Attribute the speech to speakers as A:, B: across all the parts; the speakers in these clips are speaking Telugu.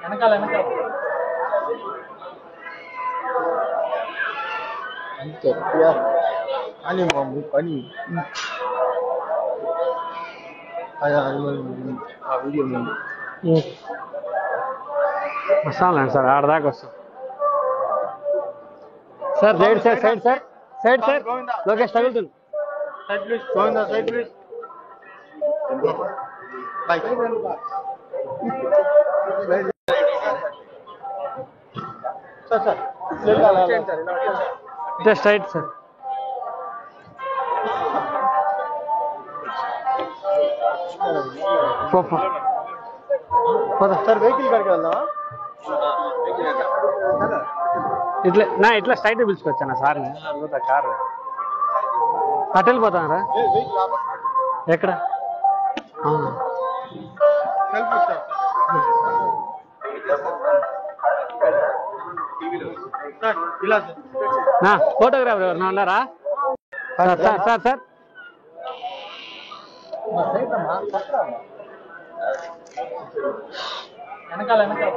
A: వెనకాల వెనకాల
B: చెప్పియా అని మమ్మీ పని ఆ వీడియో
C: వస్తాం సార్ ఆడదాకా వస్తాం sir side sir side sir side sir Lokesh తగులుతుంది
B: side please Govinda side please bike sir sir
C: just right sir
B: sir vehicle కాడికి వెళ్దామా
C: ఇట్లా స్ట్రైట్ పిలుచుకొచ్చాను సార్ని కారు అటు వెళ్ళిపోతానరా ఎక్కడ ఫోటోగ్రాఫర్ ఎవరు ఉన్నారా సార్ సార్ సార్ సార్
A: వెనకాల వెనకాల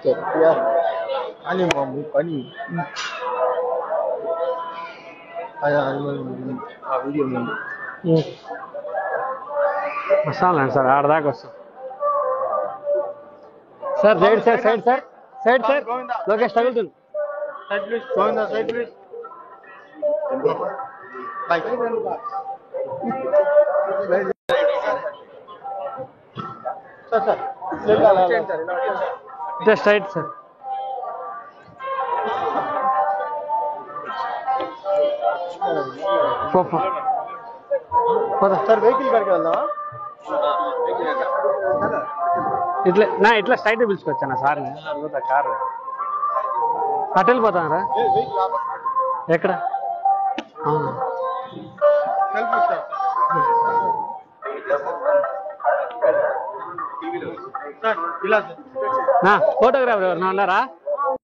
B: చెప్పియా అని మమ్మీ పని ఆ వీడియో
C: వస్తాం సార్ ఆడదాకా వస్తాం sir side sir side sir side sir Lokesh తగులుతుంది
B: side please Govinda side please bike sir sir
C: just right sir
B: sir vehicle కాడికి వెళ్దామా
C: ఇట్లా స్ట్రైట్ పిలుచుకొచ్చాను సార్ని కారు అటు వెళ్ళిపోతానరా ఎక్కడ ఫోటోగ్రాఫర్ ఎవరు ఉన్నారా